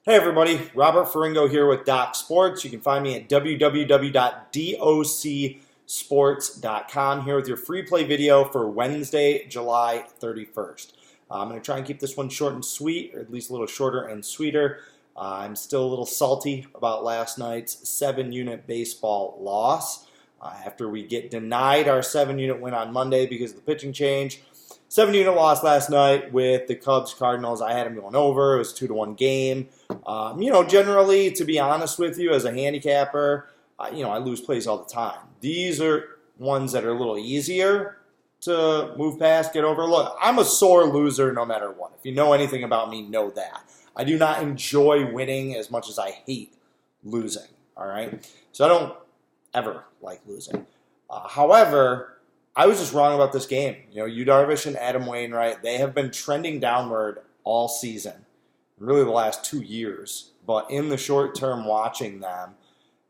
Hey everybody, Robert Ferringo here with Doc Sports. You can find me at www.docsports.com here with your free play video for Wednesday, July 31st. I'm going to try and keep this one short and sweet, or at least a little shorter and sweeter. I'm still a little salty about last night's 7-unit baseball loss. After we get denied our 7-unit win on Monday because of the pitching change. 7-unit loss last night with the Cubs-Cardinals. I had them going over. It was a 2-1 game. Generally, to be honest with you, as a handicapper, I lose plays all the time. These are ones that are a little easier to move past, get over. Look, I'm a sore loser no matter what. If you know anything about me, know that. I do not enjoy winning as much as I hate losing, all right? So I don't ever like losing. However, I was just wrong about this game. Yu Darvish and Adam Wainwright, they have been trending downward all season, really the last 2 years. But in the short term, watching them,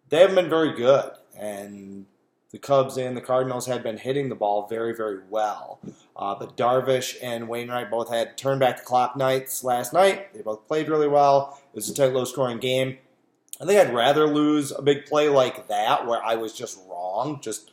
they haven't been very good. And the Cubs and the Cardinals had been hitting the ball very, very well. But Darvish and Wainwright both had turn back the clock nights last night. They both played really well. It was a tight, low-scoring game. I think I'd rather lose a big play like that where I was just wrong, just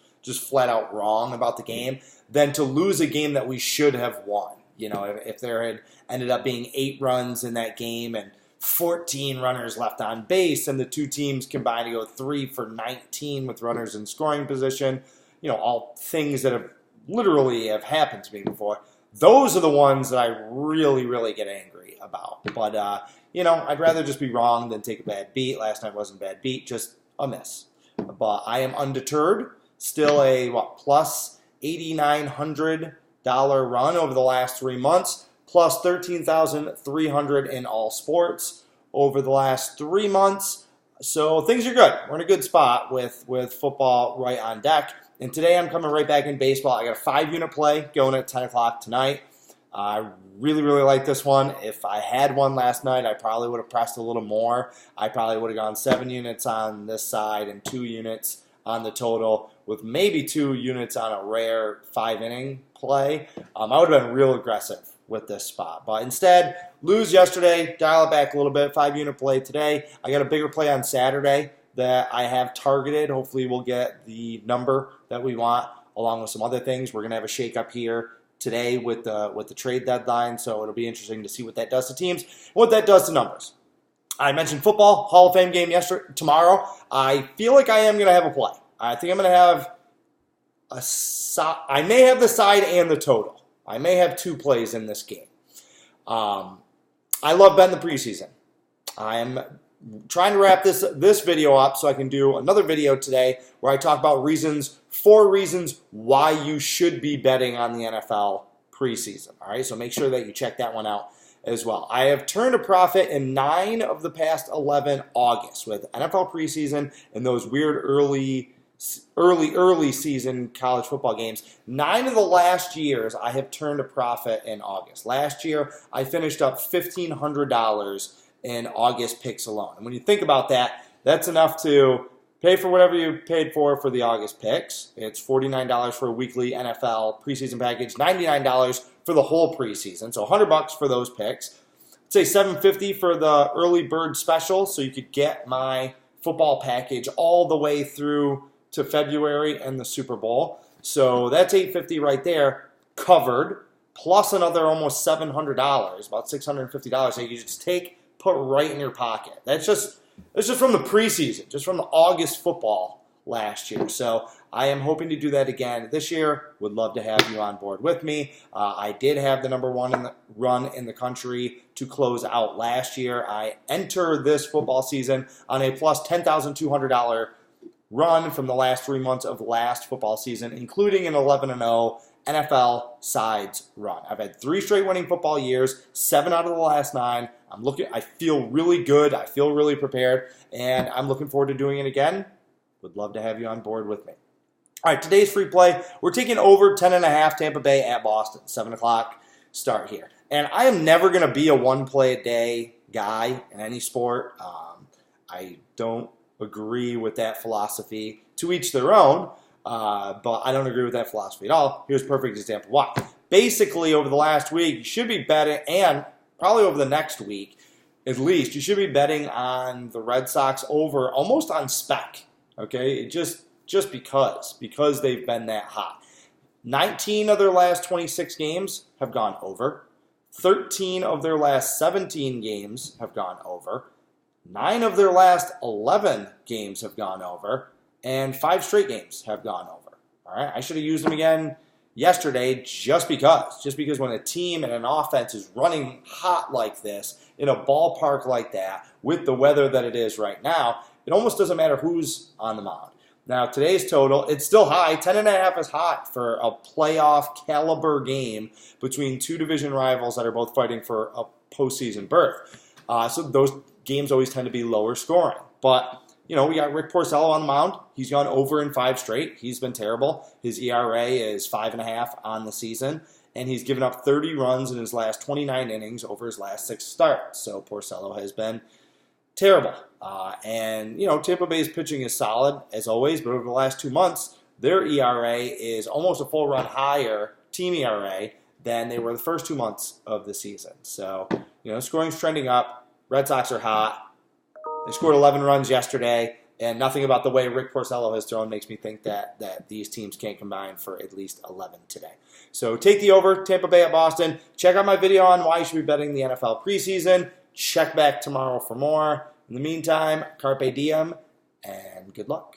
flat out wrong about the game, than to lose a game that we should have won. If there had ended up being 8 runs in that game and 14 runners left on base and the two teams combined to go 3 for 19 with runners in scoring position, all things that have literally happened to me before. Those are the ones that I really, really get angry about. But, I'd rather just be wrong than take a bad beat. Last night wasn't a bad beat, just a miss. But I am undeterred. Still a, plus $8,900 run over the last 3 months, plus $13,300 in all sports over the last 3 months. So things are good. We're in a good spot with football right on deck. And today I'm coming right back in baseball. I got a 5-unit play going at 10 o'clock tonight. I really, really like this one. If I had one last night, I probably would have pressed a little more. I probably would have gone 7 units on this side and 2 units on the total, with maybe 2 units on a rare 5-inning play. I would have been real aggressive with this spot. But instead, lose yesterday, dial it back a little bit, 5-unit play today. I got a bigger play on Saturday that I have targeted. Hopefully we'll get the number that we want, along with some other things. We're going to have a shakeup here today with the trade deadline, so it'll be interesting to see what that does to teams, what that does to numbers. I mentioned football, Hall of Fame game tomorrow. I feel like I am going to have a play. I think I'm going to have I may have the side and the total. I may have 2 plays in this game. I love betting the preseason. I'm trying to wrap this video up so I can do another video today where I talk about 4 reasons why you should be betting on the NFL preseason. All right, so make sure that you check that one out as well. I have turned a profit in 9 of the past 11 August with NFL preseason and those weird early season college football games. 9 of the last years I have turned a profit in August. Last year I finished up $1,500 in August picks alone. And when you think about that, that's enough to pay for whatever you paid for the August picks. It's $49 for a weekly NFL preseason package, $99 for the whole preseason, so $100 for those picks. I'd say $750 for the early bird special, so you could get my football package all the way through to February and the Super Bowl. So that's $850 right there, covered, plus another almost $700, about $650 that you just put right in your pocket. That's just from the preseason, just from the August football last year. So I am hoping to do that again this year. Would love to have you on board with me. I did have the number 1 run in the country to close out last year. I enter this football season on a plus $10,200 run from the last 3 months of last football season, including an 11-0 NFL sides run. I've had 3 straight winning football years, 7 out of the last 9. I feel really good. I feel really prepared, and I'm looking forward to doing it again. Would love to have you on board with me. All right, today's free play, we're taking over 10.5 Tampa Bay at Boston, 7 o'clock start here. And I am never going to be a 1-play-a-day guy in any sport. I don't agree with that philosophy. To each their own, but I don't agree with that philosophy at all. Here's a perfect example why. Basically, over the last week, you should be betting, and probably over the next week, at least, you should be betting on the Red Sox over almost on spec, okay? Just because they've been that hot. 19 of their last 26 games have gone over. 13 of their last 17 games have gone over. 9 of their last 11 games have gone over. And 5 straight games have gone over. All right, I should have used them again yesterday just because when a team and an offense is running hot like this in a ballpark like that with the weather that it is right now, it almost doesn't matter who's on the mound. Now, today's total, it's still high. 10.5 is hot for a playoff caliber game between two division rivals that are both fighting for a postseason berth. So those games always tend to be lower scoring. But, you know, we got Rick Porcello on the mound. He's gone over in 5 straight. He's been terrible. His ERA is 5.5 on the season, and he's given up 30 runs in his last 29 innings over his last 6 starts. So Porcello has been terrible. And, you know, Tampa Bay's pitching is solid, as always, but over the last 2 months, their ERA is almost a full run higher, team ERA, than they were the first 2 months of the season. So, you know, scoring's trending up. Red Sox are hot. They scored 11 runs yesterday, and nothing about the way Rick Porcello has thrown makes me think that these teams can't combine for at least 11 today. So take the over, Tampa Bay at Boston. Check out my video on why you should be betting the NFL preseason. Check back tomorrow for more. In the meantime, carpe diem, and good luck.